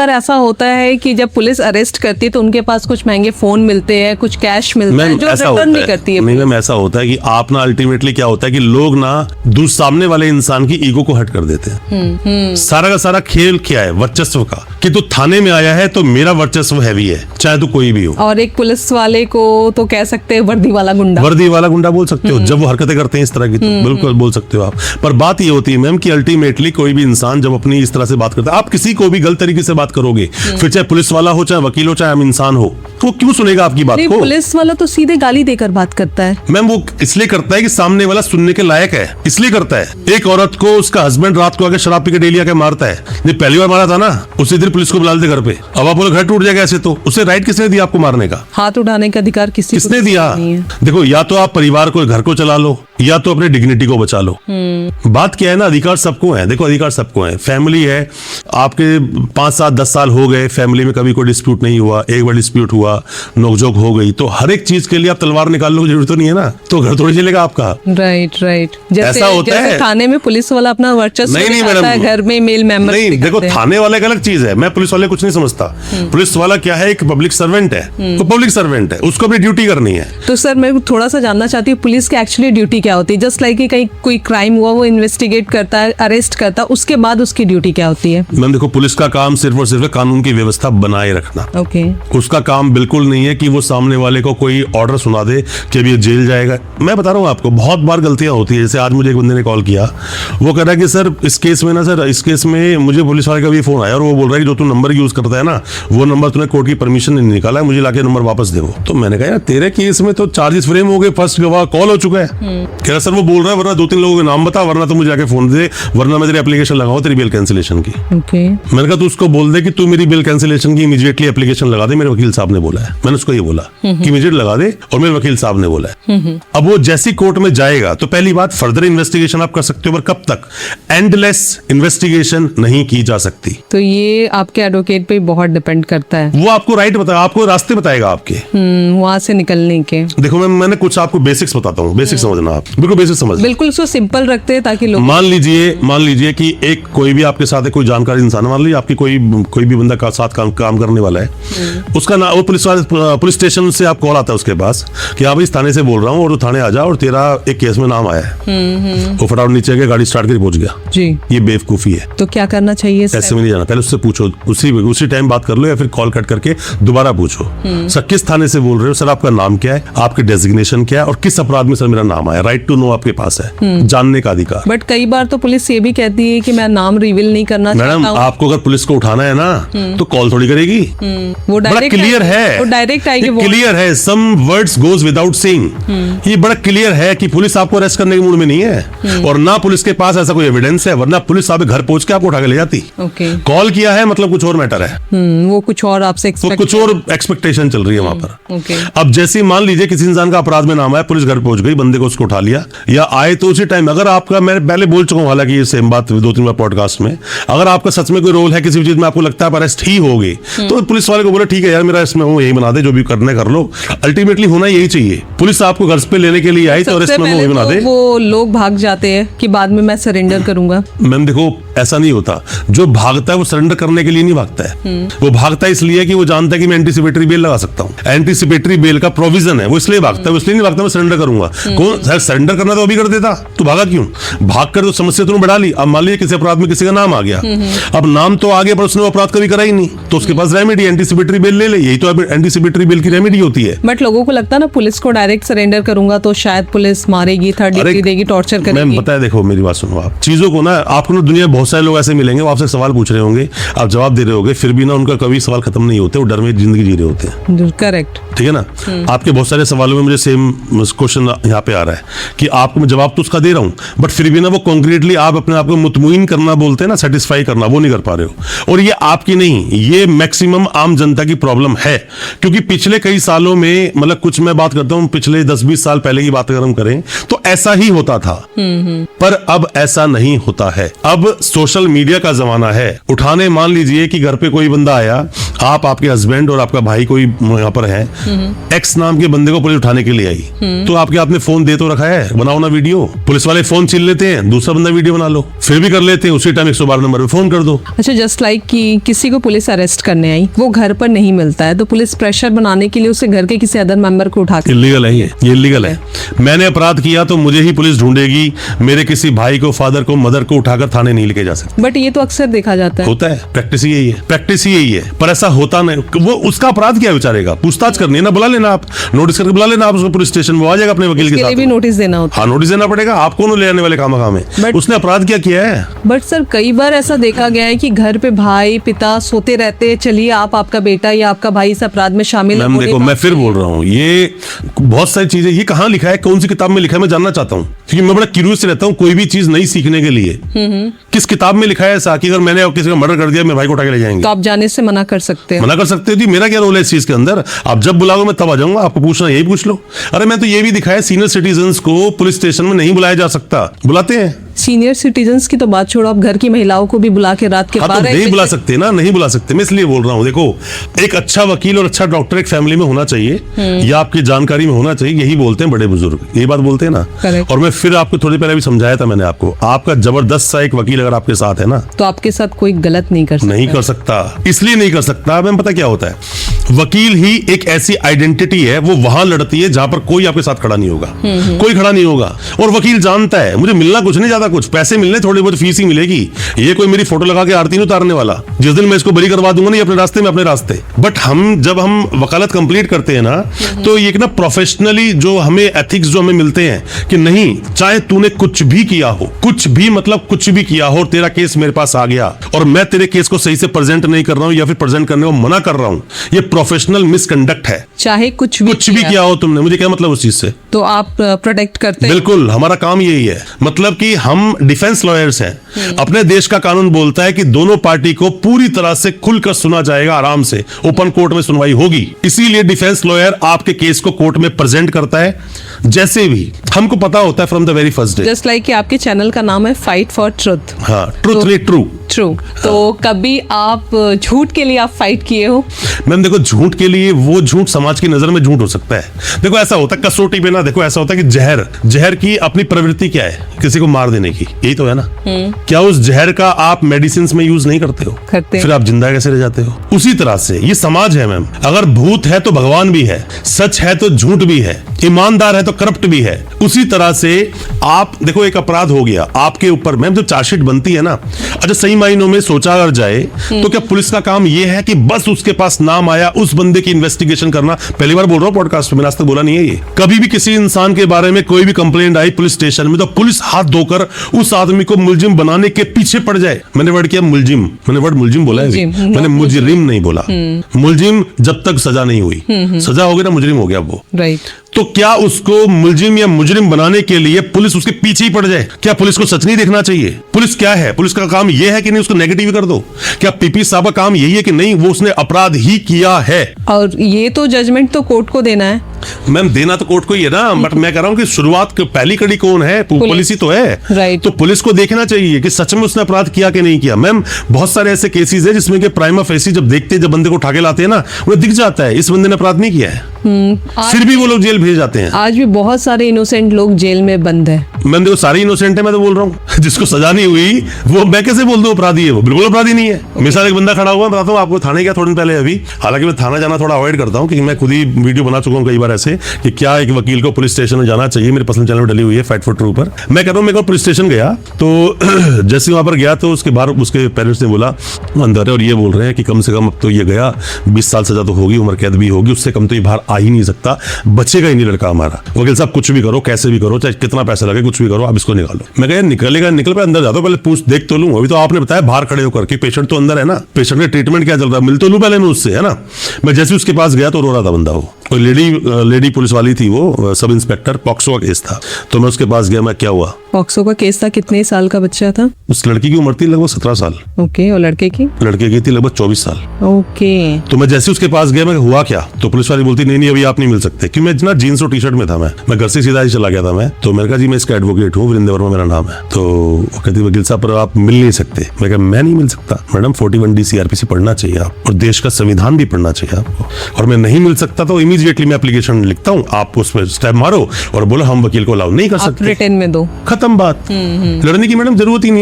पर ऐसा होता है कि जब पुलिस अरेस्ट करती है तो उनके पास कुछ महंगे फोन मिलते हैं, कुछ कैश मिलता है जो रिटर्न नहीं करती है। नहीं मैम, ऐसा होता है कि आप ना अल्टीमेटली क्या होता है कि लोग ना सामने वाले इंसान की ईगो को हट कर देते हैं। सारा का सारा खेल क्या है? वर्चस्व का, कि तू थाने में आया है तो मेरा वर्चस्व हैवी है, चाहे तो कोई भी हो। और एक पुलिस वाले को तो कह सकते हैं वर्दी वाला गुंडा, वर्दी वाला गुंडा बोल सकते हो जब वो हरकतें करते हैं इस तरह की, तो बिल्कुल बोल सकते हो आप। पर बात ये होती है मैम कि अल्टीमेटली कोई भी इंसान जब अपनी इस तरह से बात करता है, आप किसी को भी गलत तरीके से बात करोगे, फिर चाहे पुलिस वाला हो, चाहे वकील हो, चाहे हम इंसान हो, तो वो क्यों सुनेगा आपकी बात को? पुलिस वाला तो सीधे गाली देकर बात करता है मैम। वो इसलिए करता है कि सामने वाला सुनने के लायक है, इसलिए करता है। एक औरत को उसका हस्बैंड रात को आके शराब पी के डेली आके मारता है, ये पहली बार मारा था ना, उसी दिन पुलिस को बुला लेते घर पे। अब आप बोलो घर टूट जाएगा ऐसे, तो उसे राइट किसने दिया आपको मारने का? हाथ उठाने का अधिकार किसने दिया? देखो, या तो आप परिवार को, घर को चला लो, या तो अपने डिग्निटी को बचा लो। बात क्या है ना, अधिकार सबको है। देखो, अधिकार सबको है। फैमिली है आपके 5, 7, 10 साल हो गए, फैमिली में कभी कोई डिस्प्यूट नहीं हुआ, एक बार डिस्प्यूट हुआ, नोकझोंक हो गई, तो हर एक चीज के लिए आप तलवार निकाल लो, जरूरत तो नहीं है ना, तो घर थोड़ी चलेगा आपका। राइट। ऐसा होता है थाने में पुलिस वाला अपना वर्चस्व दिखाता है, घर में मेल मेंबर नहीं। देखो, थाने वाले एक अलग चीज है, मैं पुलिस वाले कुछ नहीं समझता। पुलिस वाला क्या है, एक पब्लिक सर्वेंट है, तो पब्लिक सर्वेंट है, उसको अपनी ड्यूटी करनी है। तो सर मैं थोड़ा सा जानना चाहती हूँ, पुलिस की एक्चुअली ड्यूटी क्या होती है? जस्ट लाइक कहीं कोई क्राइम हुआ, वो इन्वेस्टिगेट करता है, अरेस्ट करता है, उसके बाद उसकी ड्यूटी क्या होती है? मैम देखो, पुलिस का काम सिर्फ और सिर्फ कानून की व्यवस्था बनाए रखना। ओके। उसका काम बिल्कुल नहीं है कि वो सामने वाले को कोई ऑर्डर सुना दे कि अभी ये जेल जाएगा। मैं बता रहा हूँ आपको, बहुत बार गलतियां होती है। जैसे आज मुझे एक बंदे ने कॉल किया, वो कह रहा है कि सर इस केस में ना, सर इस केस में मुझे पुलिस वाले का भी फोन आया और वो बोल रहा है कि जो तू नंबर यूज करता है ना, वो नंबर तूने कोर्ट की परमिशन नहीं निकाला है, मुझे लाके नंबर वापस दे। तो मैंने कहा यार, तेरे केस में तो चार्जेस फ्रेम हो गए, फर्स्ट गवाह कॉल हो चुका है। कह रहा सर वो बोल रहा है वरना 2-3 लोगों के नाम बता, वरना तो मुझे आके फोन दे, वरना मैं तेरी एप्लीकेशन लगाऊं तेरी बिल कैंसिलेशन की। मैंने कहा तू उसको बोल दे कि तू मेरी बिल कैंसिलेशन की इमीडिएटली एप्लीकेशन लगा दे, मेरे वकील साहब ने बोला है। मैंने उसको ये बोला कि इमीडिएट लगा दे, और मेरे वकील साहब ने बोला है। अब वो जैसी कोर्ट में जाएगा तो पहली बात, फर्दर इन्वेस्टिगेशन आप कर सकते हो, पर कब तक? एंडलेस इन्वेस्टिगेशन नहीं की जा सकती। तो ये आपके एडवोकेट पे बहुत डिपेंड करता है, वो आपको राइट बताएगा, आपको रास्ते बताएगा आपके वहां से निकलने के। देखो मैंने कुछ आपको बेसिक्स बताता हूँ, बेसिक समझना आप, बिल्कुल बेसिक समझ, बिल्कुल उसको सिंपल रखते हैं ताकि लोग। मान लीजिए कि एक कोई भी आपके साथ है, कोई जानकारी इंसान, मान लीजिए आपकी कोई भी बंदा का साथ काम करने वाला है, उसका ना, वो पुलिस स्टेशन से आप कॉल आता है उसके पास कि आप इस थाने से बोल रहा हूँ और थाने आ जा, और तेरा एक केस में नाम आया है। वो फटाफट नीचे गया, गाड़ी स्टार्ट करके पहुंच गया जी। ये बेवकूफी है। तो क्या करना चाहिए? ऐसे में नहीं जाना, पहले उससे पूछो, उसी टाइम बात कर लो, या फिर कॉल कट करके दोबारा पूछो, सर किस थाने से बोल रहे हो, सर आपका नाम क्या है, आपके डेजिग्नेशन क्या है, और किस अपराध में सर मेरा नाम आया। राइट टू नो आपके पास है, जानने का अधिकार। बट कई बार तो पुलिस ये भी कहती है कि मैं नाम रिवील नहीं करना चाहता हूं। मैडम आपको अगर पुलिस को उठाना है ना, तो कॉल थोड़ी करेगी, वो डायरेक्ट क्लियर है, वो डायरेक्ट आएगी, क्लियर है, some words goes without saying. ये बड़ा क्लियर है कि पुलिस आपको अरेस्ट करने के मूड में नहीं है, और ना पुलिस के पास ऐसा कोई एविडेंस है, वरना पुलिस आपके घर पहुंच के आपको उठा के ले जाती। कॉल किया है मतलब कुछ और मैटर है, वो कुछ और आपसे कुछ और एक्सपेक्टेशन चल रही है वहां पर। अब जैसे मान लीजिए किसी इंसान का अपराध में नाम है, पुलिस घर पहुंच गई, बंदे को उसको उठा लिया, या आए तो उसी टाइम, अगर आपका, मैं पहले बोल चुका हूं हालांकि ये सेम बात 2-3 बार पॉडकास्ट में, अगर आपका सच में कोई रोल है किसी भी चीज में, आपको लगता है अरेस्ट ही होगी, तो पुलिस वाले को बोले ठीक है यार मेरा इसमें हूं, यही बना दे, जो भी करने कर लो। अल्टीमेटली होना यही चाहिए, पुलिस आपको घर पे लेने के लिए आई तो अरेस्ट में वही बना दे। वो लोग भाग जाते हैं कि बाद में मैं सरेंडर करूंगा। मैम देखो, ऐसा नहीं होता। जो भागता है वो सरेंडर करने के लिए नहीं भागता है, वो भागता है इसलिए कि वो जानता है कि मैं एंटीसिपेटरी बेल लगा सकता हूँ, एंटीसिपेटरी बेल का प्रोविजन है, वो इसलिए भागता है, वो इसलिए नहीं भागता मैं सरेंडर करूंगा। कौन सरेंडर करना तो अभी कर देता, तो भागा क्यों? भाग कर तो समस्या तुमने बढ़ा ली। अब मान लीजिए किसी अपराध में किसी का नाम आ गया, अब नाम तो आ गया पर उसने अपराध कभी करा ही नहीं, तो उसके पास रेमेडी एंटीसिपेटरी बेल ले ले, यही तो एंटीसिपेटरी बेल की रेमेडी होती है। बट लोगों को लगता है ना, पुलिस को डायरेक्ट सरेंडर करूंगा तो शायद पुलिस मारेगी, थर्ड डिग्री देगी, टॉर्चर करेगी। मैम पता है, देखो मेरी बात सुनो आप, चीजों को ना, आपको ना दुनिया में बहुत सारे लोग ऐसे मिलेंगे, वो आपसे सवाल पूछ रहे होंगे, आप जवाब दे रहे होंगे, फिर भी ना उनका कभी सवाल खत्म नहीं होते, वो डर में जिंदगी जी रहे होते हैं। करेक्ट, ठीक है ना। आपके बहुत सारे सवालों में मुझे सेम क्वेश्चन यहाँ पे आ रहा है कि आपको मैं जवाब तो उसका दे रहा हूँ, बट फिर भी ना वो कॉन्क्रीटली आप अपने आप को मुतमईन करना बोलते हैं ना, सेटिस्फाई करना, वो नहीं कर पा रहे हो। और ये आपकी नहीं, ये मैक्सिमम आम जनता की प्रॉब्लम है, क्योंकि पिछले कई सालों में, मतलब कुछ मैं बात करता हूँ पिछले 10-20 साल पहले की बात अगर हम करें तो ऐसा ही होता था, पर अब ऐसा नहीं होता है। अब सोशल मीडिया का जमाना है। उठाने मान लीजिए कि घर पे कोई बंदा आया, आप, आपके हस्बैंड और आपका भाई कोई यहाँ पर है, एक्स नाम के बंदे को पुलिस उठाने के लिए आई, तो आपके हाथ में फोन दे तो रखा है, बनाओ ना वीडियो। पुलिस वाले फोन छीन लेते हैं, दूसरा बंदा वीडियो बना लो, फिर भी कर लेते हैं, उसी टाइम 112 नंबर पे फोन कर दो। अच्छा, जस्ट लाइक कि किसी को पुलिस अरेस्ट करने आई, वो घर पर नहीं मिलता है, तो पुलिस प्रेशर बनाने के लिए उसे घर के किसी अदर मेंबर को उठा के, इलीगल है ये इलीगल है। मैंने अपराध किया तो मुझे ही पुलिस ढूंढेगी, मेरे किसी भाई को, फादर को, मदर को उठाकर थाने नहीं लेके जा सकते। बट ये तो अक्सर देखा जाता है। होता है, प्रैक्टिस ही यही है, प्रैक्टिस ही यही है, पर ऐसा होता नहीं। वो उसका अपराध क्या है बेचारेगा, पूछताछ करनी है ना, बुला लेना आप, नोटिस करके बुला लेना आप उसको पुलिस स्टेशन में, आ जाएगा अपने वकील के इसके लिए भी साथ। नोटिस देना होता हाँ, नोटिस देना पड़ेगा, आपको नहीं ले आने वाले काम में। But- उसने अपराध क्या किया है? है। बट सर कई बार ऐसा देखा गया है कि घर पे भाई पिता सोते रहते हैं, चलिए आप, आपका बेटा या आपका भाई इस अपराध में शामिल है। मैम देखो, मैं फिर बोल रहा हूँ, ये बहुत सारी चीजें, ये कहाँ लिखा है, कौन सी किताब में लिखा है, मैं जानना चाहता हूँ, क्योंकि मैं बड़ा क्यूरियस रहता हूँ कोई भी चीज नई सीखने के लिए। किस किताब में लिखा है ऐसा कि अगर मैंने किसी का मर्डर कर दिया मेरे भाई को उठा के ले जाएंगे? तो आप जाने से मना कर सकते हैं। मना कर सकते हो जी, मेरा क्या रोल है इस चीज के अंदर? आप जब बुलाओ मैं तब आ जाऊंगा, आपको पूछना यही पूछ लो। अरे मैं तो ये भी दिखाया सीनियर सिटीजन्स को पुलिस स्टेशन में नहीं बुलाया जा सकता, बुलाते हैं। सीनियर सिटीजन्स की तो बात छोड़ो, आप घर की महिलाओं को भी बुला के रात के हाँ, तो 12 नहीं बुला सकते ना, नहीं बुला सकते, मैं इसलिए बोल रहा हूँ। देखो, एक अच्छा वकील और अच्छा डॉक्टर एक फैमिली में होना चाहिए, या आपकी जानकारी में होना चाहिए, यही बोलते हैं बड़े बुजुर्ग, यही बात बोलते हैं ना। Correct. और मैं फिर आपको थोड़ी पहले भी समझाया था मैंने आपको, आपका जबरदस्त सा एक वकील अगर आपके साथ है ना, तो आपके साथ कोई गलत नहीं कर सकता। नहीं कर सकता, इसलिए नहीं कर सकता, मैम पता क्या होता है, वकील ही एक ऐसी आइडेंटिटी है, वो वहां लड़ती है जहां पर कोई आपके साथ खड़ा नहीं होगा, कोई खड़ा नहीं होगा। और वकील जानता है मुझे मिलना कुछ नहीं, ज्यादा कुछ पैसे मिलने, थोड़ी बहुत फीस ही मिलेगी, ये कोई मेरी फोटो लगा के आरती नहीं उतारने वाला, जिस दिन मैं इसको बरी करवा दूंगा नहीं अपने रास्ते में, अपने रास्ते। बट हम जब हम वकालत कंप्लीट करते हैं ना, तो ये ना प्रोफेशनली जो हमें एथिक्स जो हमें मिलते हैं कि नहीं, चाहे तूने कुछ भी किया हो, कुछ भी मतलब कुछ भी किया हो, और तेरा केस मेरे पास आ गया और मैं तेरे केस को सही से प्रेजेंट नहीं कर रहा हूं या फिर प्रेजेंट करने को मना कर रहा हूं, ये प्रोफेशनल मिसकंडक्ट है। चाहे कुछ भी किया हो तुमने, मुझे क्या मतलब उस चीज से? तो आप प्रोटेक्ट करते हैं। बिल्कुल, हमारा काम यही है, मतलब कि हम डिफेंस लॉयर्स हैं। अपने देश का कानून बोलता है कि दोनों पार्टी को पूरी तरह से खुलकर सुना जाएगा, आराम से ओपन कोर्ट में सुनवाई होगी। इसीलिए डिफेंस लॉयर आपके केस को कोर्ट में प्रेजेंट करता है, जैसे भी हमको पता होता है from the very first day. Just like कि आपके चैनल का नाम है फाइट फॉर ट्रुथ। हाँ, ट्रूथ ट्रू ट्रू। तो कभी आप झूठ के लिए आप फाइट किए हो? मैम देखो, झूठ के लिए वो झूठ समाज की नजर में झूठ हो सकता है। देखो ऐसा होता है कसौटी पे ना, देखो ऐसा होता है कि जहर की अपनी प्रवृत्ति क्या है, किसी को मार देने की, यही तो है ना। क्या उस जहर का आप मेडिसिन में यूज नहीं करते हो? करते हैं। फिर आप जिंदा कैसे रह जाते हो? उसी तरह से ये समाज है मैम, अगर भूत है तो भगवान भी है, सच है तो झूठ भी है, ईमानदार है तो करप्ट भी है। उसी तरह से आप देखो, एक अपराध हो गया आपके ऊपर, मैम जब चार्जशीट बनती है ना, अच्छा सही मायनों में सोचा अगर जाए तो क्या पुलिस का काम यह है कि बस उसके पास नाम आया उस बंदे की इन्वेस्टिगेशन करना? पहली बार बोल रहा हूं पॉडकास्ट में, आज तक बोला नहीं है ये। कभी भी किसी इंसान के बारे में कोई भी कंप्लेंट आई पुलिस स्टेशन में, तो पुलिस हाथ धोकर उस आदमी को मुलजिम बनाने के पीछे पड़ जाए। मैंने वर्ड किया मुलजिम, मैंने वर्ड मुलजिम बोला है, मैंने मुजरिम नहीं बोला। मुलजिम जब तक सजा नहीं हुई, सजा हो गई ना, मुजरिम हो गया वो। राइट। तो क्या उसको मुलजिम या मुजरिम बनाने के लिए पुलिस उसके पीछे ही पड़ जाए? क्या पुलिस को सच नहीं देखना चाहिए? पुलिस क्या है, पुलिस का काम यह है कि नहीं उसको नेगेटिव कर दो? क्या पीपी साहब का काम यही है कि नहीं वो उसने अपराध ही किया है? और ये तो जजमेंट तो कोर्ट को देना है। मैम देना तो कोर्ट को ही है ना, बट मैं कह रहा हूँ कि शुरुआत पहली कड़ी कौन है? पुलिस ही तो है। राइट। तो पुलिस को देखना चाहिए कि सच में उसने अपराध किया कि नहीं किया। मैम बहुत सारे ऐसे केसेस है जिसमें कि प्राइमा फेसी जब देखते हैं, जब बंदे को उठा के लाते हैं ना, उन्हें दिख जाता है इस बंदे ने अपराध नहीं किया है, फिर भी वो लोग जेल भेज जाते हैं। आज भी बहुत सारे इनोसेंट लोग जेल में बंद है। मैम देखो, सारे इनोसेंट है, मैं तो बोल रहा हूँ जिसको सजा नहीं हुई वो मैं कैसे बोल दूं अपराधी है? वो बिल्कुल अपराधी नहीं है। मेरे साथ एक बंदा खड़ा हुआ, बताता हूँ आपको, थाने गया थोड़े दिन पहले अभी, हालांकि मैं थाना जाना थोड़ा अवॉइड करता हूँ क्योंकि मैं खुद ही वीडियो बना चुका हूँ कई बार ऐसे कि क्या एक वकील को पुलिस स्टेशन में जाना चाहिए, मेरे पर्सनल चैनल में डली हुई है फाइट फॉर ट्रू पर। मैं कह रहा हूँ मेरे को पुलिस स्टेशन गया तो जैसे वहां पर गया तो उसके बाहर उसके पेरेंट्स ने बोला वो अंदर है, और ये बोल रहे हैं कि कम से कम अब तो ये गया 20 साल सजा तो होगी, उम्र कैद भी होगी, उससे कम तो ये बाहर आ ही नहीं सकता, बचेगा ही नहीं लड़का हमारा। वकील साहब कुछ भी करो, कैसे भी करो, चाहे कितना पैसा लगे, कुछ भी करो, आप इसको निकालो। मैं कहा निकलेगा, निकल पे अंदर जाता हूँ, पहले पूछ देख तो लूं। अभी तो आपने बताया बाहर खड़े होकर कि पेशेंट तो अंदर है ना, पेशेंट का ट्रीटमेंट क्या चल रहा है, मिल तो लूं पहले मैं उससे, है ना। मैं जैसे उसके पास गया तो रो रहा था बंदा, वो कोई लेडी लेडी पुलिस वाली थी, वो सब इंस्पेक्टर, पॉक्सो का केस था। तो मैं उसके पास गया, मैं क्या हुआ, पॉक्सो का केस था, कितने साल का बच्चा था? उस लड़की की उम्र थी लगभग 17 साल, ओके, और लड़के की? लड़के की थी लगभग 24 साल। ओके। तो मैं जैसे उसके पास गया, मैं हुआ क्या, तो पुलिस वाली बोलती नहीं अभी आप नहीं मिल सकते, क्योंकि मैं इतना जीन्स और टी शर्ट में था, मैं घर से सीधा ही चला गया था मैं। तो मैंने कहा जी मैं इसका एडवोकेट हूँ, वीरेंद्र वर्मा मेरा नाम है। तो वो कहती वकील साहब पर आप मिल नहीं सकते। मैं कहा मैं नहीं मिल सकता मैडम, 41D CRPC पढ़ना चाहिए आप, और देश का संविधान भी पढ़ना चाहिए आपको, और मैं नहीं मिल सकता तो इमीडिएटली मैं एप्लीकेशन लिखता हूँ, आप उसमें स्टेप मारो और बोलो हम वकील को अलाउ नहीं कर सकते, रिटर्न में दो, खत्म बात। लड़ने की मैडम जरूरत ही नहीं है।